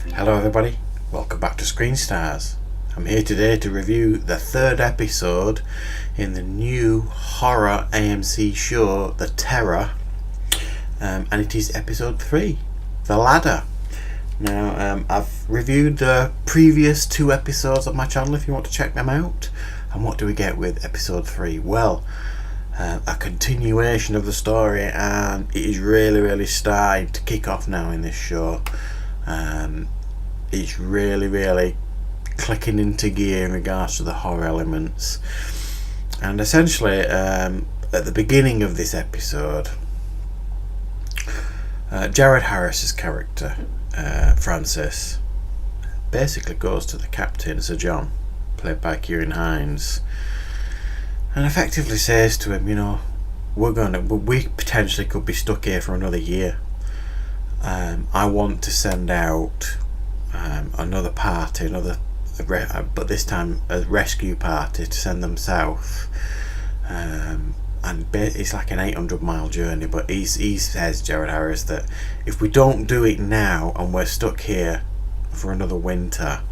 Hello everybody, welcome back to Screen Stars. I'm here today to review the third episode in the new horror AMC show, The Terror, and it is episode 3, The Ladder. Now, I've reviewed the previous 2 episodes on my channel if you want to check them out. And what do we get with episode 3? Well, a continuation of the story, and it is really starting to kick off now in this show. It's really clicking into gear in regards to the horror elements. And essentially, at the beginning of this episode, Jared Harris's character, Francis, basically goes to the captain, Sir John, played by Kieran Hines, and effectively says to him, we potentially could be stuck here for another year. I want to send out another party, but this time a rescue party, to send them south. And it's like an 800-mile journey, but he says, Jared Harris, that if we don't do it now and we're stuck here for another winter,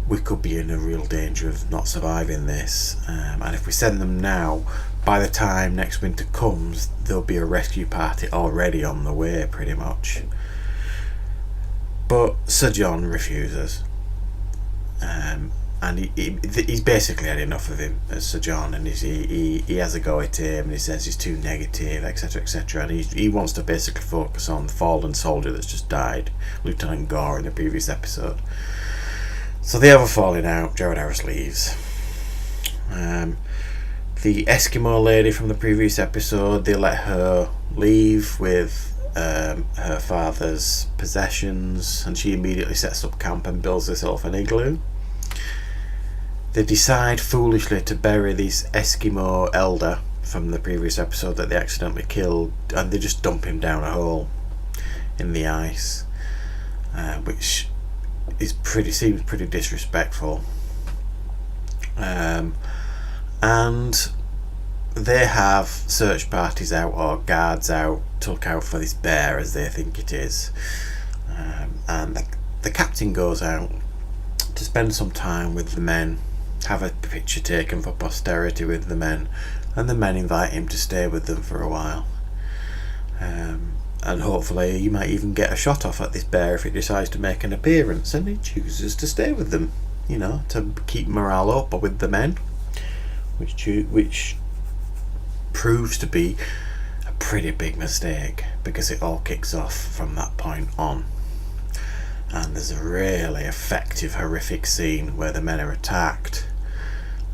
we could be in a real danger of not surviving this. And if we send them now, by the time next winter comes, there'll be a rescue party already on the way, pretty much. But Sir John refuses, and he's basically had enough of him as Sir John, and he has a go at him, and he says he's too negative, etc, and he wants to basically focus on the fallen soldier that's just died, Lieutenant Gore, in the previous episode. So they have a falling out. Jared Harris leaves. The Eskimo lady from the previous episode, they let her leave with her father's possessions, and she immediately sets up camp and builds herself an igloo. They decide foolishly to bury this Eskimo elder from the previous episode that they accidentally killed, and they just dump him down a hole in the ice, which seems pretty disrespectful. And they have search parties out, or guards out, to look out for this bear, as they think it is. And the captain goes out to spend some time with the men, have a picture taken for posterity with the men, and the men invite him to stay with them for a while. And hopefully you might even get a shot off at this bear if it decides to make an appearance, and he chooses to stay with them, to keep morale up with the men, which proves to be a pretty big mistake, because it all kicks off from that point on. And there's a really effective, horrific scene where the men are attacked.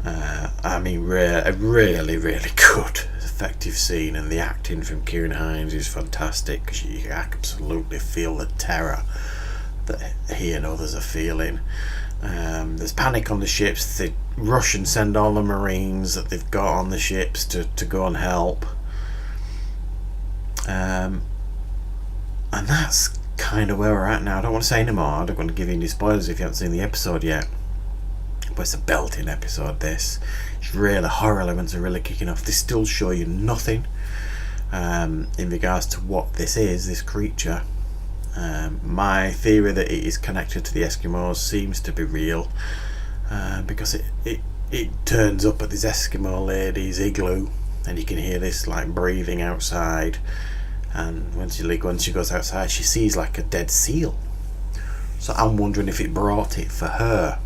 A really good, effective scene, and the acting from Kieran Hines is fantastic, because you absolutely feel the terror that he and others are feeling. There's panic on the ships. They rush and send all the Marines that they've got on the ships to go and help. And that's kind of where we're at now. I don't want to say any more. I don't want to give you any spoilers if you haven't seen the episode yet. But it's a belting episode, this. It's really, horror elements are really kicking off. They still show you nothing in regards to what this is, this creature. My theory that it is connected to the Eskimos seems to be real, because it turns up at this Eskimo lady's igloo, and you can hear this like breathing outside, and when she goes outside, she sees like a dead seal. So I'm wondering if it brought it for her.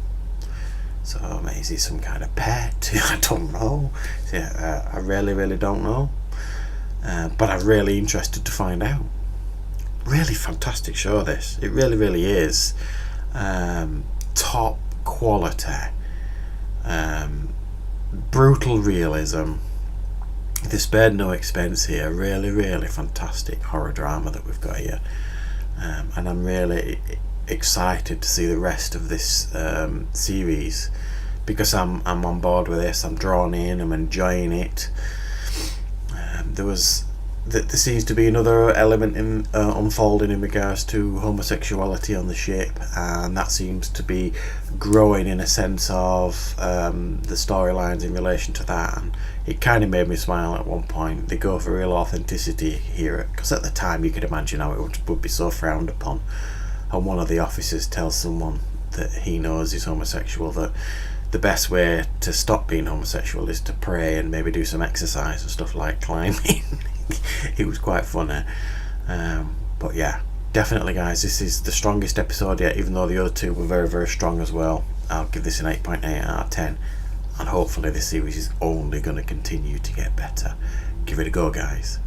So is it some kind of pet? I don't know. I really don't know, but I'm really interested to find out. Really fantastic show, this. It really is. Top quality, brutal realism. They spared no expense here. Really fantastic horror drama that we've got here, and I'm really excited to see the rest of this series, because I'm on board with this. I'm drawn in. I'm enjoying it. There seems to be another element in unfolding in regards to homosexuality on the ship, and that seems to be growing in a sense of the storylines in relation to that, and it kind of made me smile at one point. They go for real authenticity here, because at the time you could imagine how it would be so frowned upon and one of the officers tells someone that he knows is homosexual that the best way to stop being homosexual is to pray and maybe do some exercise and stuff like climbing. It was quite funny. But yeah, definitely guys, this is the strongest episode yet, even though the other two were very, very strong as well. I'll give this an 8.8 out of 10, and hopefully this series is only going to continue to get better. Give it a go, guys.